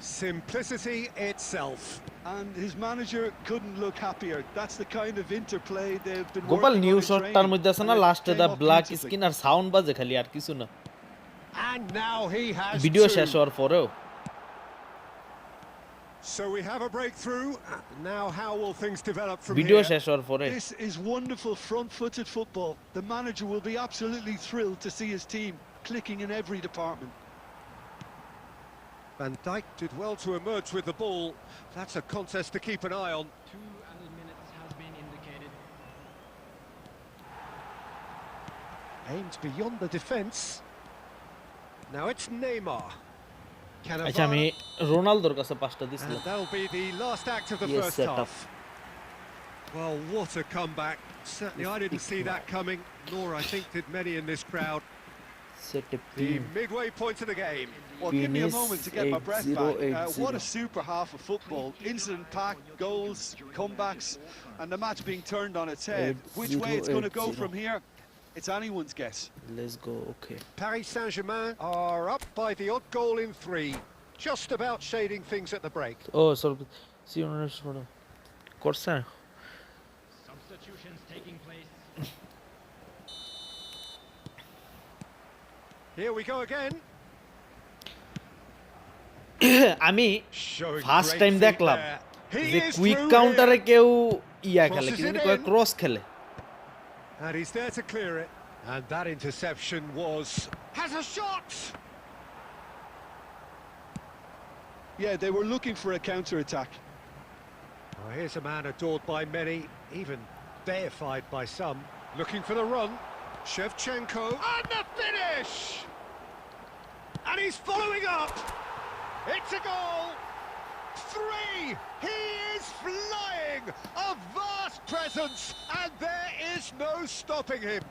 Simplicity itself. And his manager couldn't look happier. That's the kind of interplay they've been Gopal working new on in শটটার training, মধ্যে আছে and না it লাস্টে came দা off black beautifully. Screen আর sound বাজে খালি আর কিছু না And now he has video two. শেষ হওয়ার পরেও So we have a breakthrough. Now how will things develop from video here? শেষ হওয়ার পরে This is wonderful front-footed football. The manager will be absolutely thrilled to see his team clicking in every department. Van Dijk did well to emerge with the ball. That's a contest to keep an eye on. 2 added minutes has been indicated. Aimed beyond the defence. Now it's Neymar. আচ্ছা আমি রোনালদোর কাছে পাসটা And দিছিলাম that'll be the last act of the Yes, first set up. half. Well, what a comeback. Certainly I didn't see that coming, nor I think did many in this crowd. Set The team midway point of the game. Well, give me a Penis moment to get my breath 80, back. 80. What a super half of football. Incident-packed, goals, comebacks, and the match being turned on its head. Which way it's going to go 80. from here, it's anyone's guess. Let's go okay Paris Saint-Germain are up by the odd goal in 3. Just about shading things at the break. ও সর C honours পড়ো করছেন Substitutions taking place. Here we go again. আমি Showing first great time feet দেখলাম there. He যে is quick through কাউন্টারে here. কেউ ইয়া খেলে Crosses কি জানি it কয় in. ক্রস খেলে And he's there to clear it. And that interception has a shot! Yeah, they were looking for a counter-attack. Well, here's a man adored by many, even deified by some. Looking for the run. Shevchenko. And the finish! And he's following up. It's a goal. 3. He is flying. A vast presence. And there is no stopping him.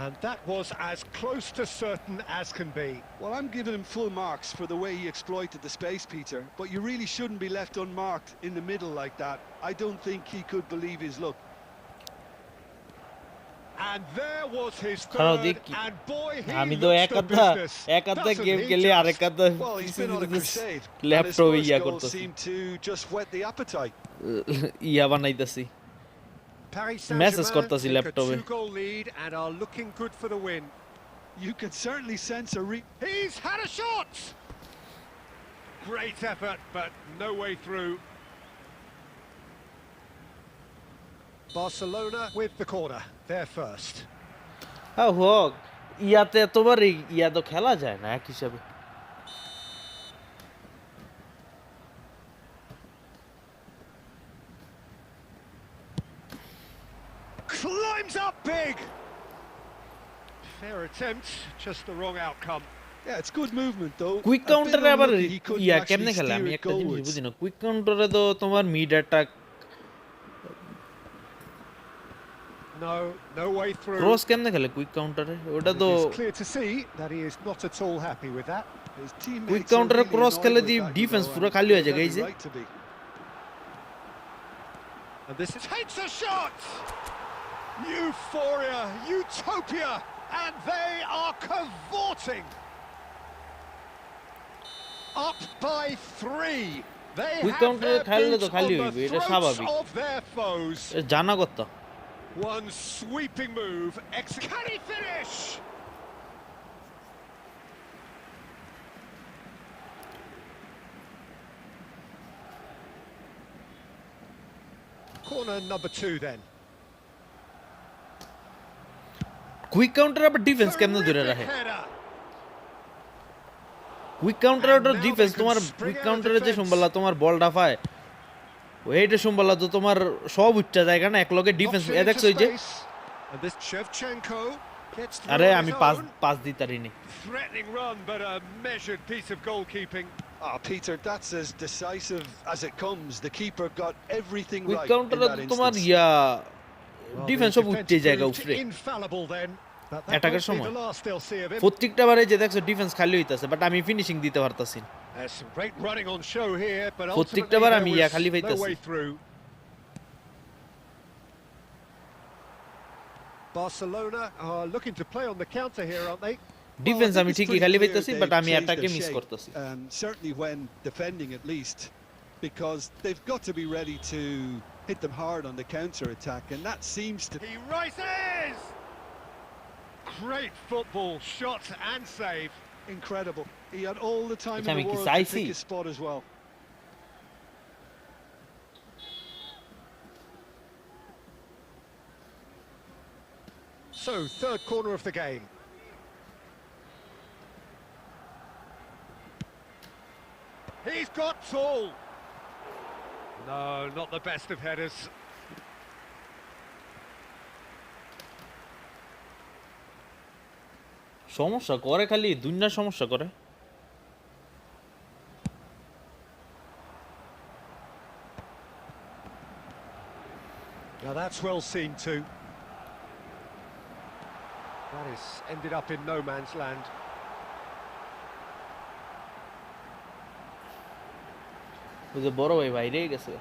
And that was as close to certain as can be. Well, I'm giving him full marks for the way he exploited the space, Peter, but you really shouldn't be left unmarked in the middle like that. I don't think he could believe his luck. And there was his খারাপ third, দেখি and boy, he আমি তো looks the business. এক আধা Doesn't game he খেলে আর just? এক আধা Well, he's been on a crusade, and his ল্যাপটপে first ইয়া goal করতেছি seemed to just whet the appetite. ইয়া বানাইতেছি Paris Message Saint-Germain করতাছি take a ল্যাপটপে 2-goal lead and are looking good for the win. You can certainly sense a He's had a shot! Great effort, but no way through. Barcelona with the corner, they're first. হ্যাঁ হোক ইয়াতে এতবার ইয়া তো খেলা যায় না এক হিসাবে Climbs up big! Fair attempt, just the wrong outcome. Yeah, it's good movement though. Quick A bit কাউন্টারে আবার unlucky he couldn't yeah actually কেমনে খেলে steer আমি it একটা জিনিস goalwards. বুঝি না কুইক কাউন্টারে তো তোমার mid attack No way through. Cross কেমনে খেলে কুইক কাউন্টারে ওটা It তো is clear to see that he is not at all happy with that. His teammates quick are কাউন্টারে really ক্রস annoyed খেলে with the that, you defence know, পুরো and খালি হয়ে they যায় have এই every যে right to be. And this takes a shot! Euphoria, utopia, and they are cavorting! Up by 3. They quick have কাউন্টারে their খেললে তো boots খালি on হইবে the এটা throats স্বাভাবিক of their foes. জানা কথা One sweeping move. Can he finish? Corner number 2 then. Quick কাউন্টারে আবার ডিফেন্স কেমনে ধরে Terrific রাখে header. কুইক কাউন্টারে And ওটা now ডিফেন্স they can তোমার spring কুইক out of কাউন্টারে যে defence. সম্বালা তোমার বলটা পায় ওইটা সম্বালা তো তোমার সব উচ্চা জায়গা না এক লগে defence Knocks it A into দেখছো ওই যে space. And this Shevchenko gets through আরে on আমি his পাস own. পাস দিতারিনি Threatening run, but a measured piece of goalkeeping. Ah, Peter, that's as decisive as it comes. The keeper got everything quick right in কাউন্টারে that তোমার instance. Yeah Well, defence the সব উঠতে জায়গা proved উঠরে infallible then. But that অ্যাটাকের won't be সময় the last they'll see of him. প্রত্যেকটা বারে যে দেখছো ডিফেন্স খালি হইতাছে বাট আমি ফিনিশিং দিতে পারতাছি না। There's some great running on show here, but প্রত্যেকটা ultimately বার there আমি ইয়া was খালি no পাইতাছি। way through. Barcelona are looking to play on the counter here, aren't they? Defence Well, I আমি think it's ঠিকই pretty খালি clear পাইতাছি they've but আমি changed অ্যাটাকে their miss shape, করতেছি certainly when defending at least, because they've got to be ready to hit them hard on the counter attack, and that seems to. He rises! Great football, shot and save. Incredible. He had all the time It's in the having world to decisive. pick his spot as well. So, third corner of the game. He's got tall. No, not the best of headers. সমস্যা করে খালি দুনিয়ার সমস্যা করে Now that's well seen too. That is ended up in no man's land. ওই যে বড় ভাই বাইরে গেছে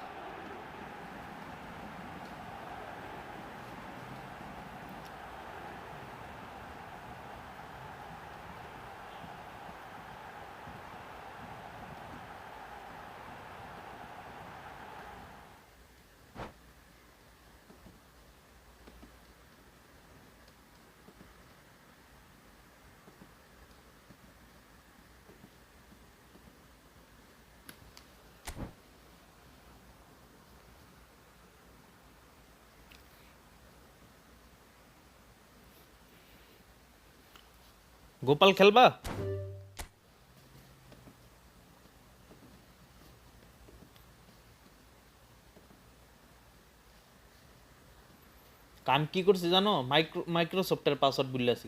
গোপাল খেলবা কাম কি করছে জানো মাইক্রোসফটের পাসওয়ার্ড ভুলে আসি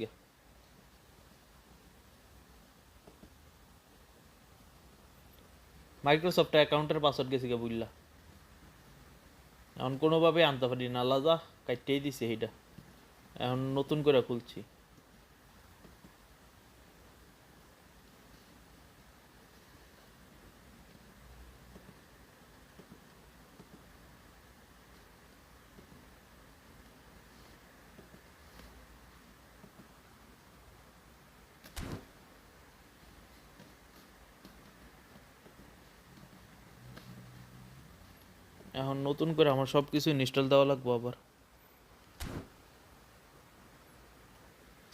মাইক্রোসফটের অ্যাকাউন্টের পাসওয়ার্ড গেছি বুঝলা এখন কোনোভাবে আনতে পারি না আলাদা কাটতেই দিছে এইটা এখন নতুন করে খুলছি এখন নতুন করে আমার সব কিছু ইনস্টল দেওয়া লাগবো আবার।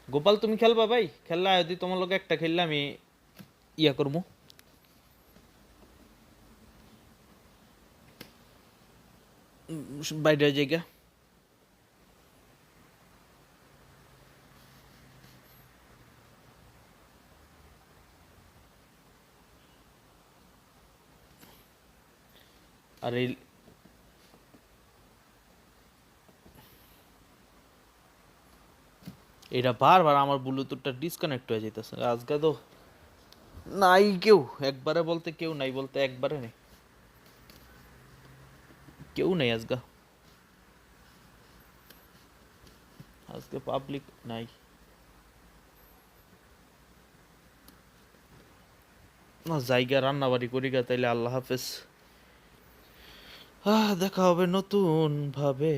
গোপাল তুমি খেলবা ভাই? খেললা যদি তোমার লোক একটা খেললে আমি ইয়া করবো। বাইরে জায়গা আর এই এটা বারবার আমার ব্লুটুথটা ডিসকানেক্ট হয়ে যাইতেছে আজকে তো। নাই কেউ, একবারে বলতে কেউ নাই, বলতে একবারে নেই, কেউ নেই আজকে। আজকে পাবলিক নাই। না জায়গা রান্না বাড়ি করি গা, তাইলে আল্লাহ হাফেজ। দেখা হবে নতুন ভাবে।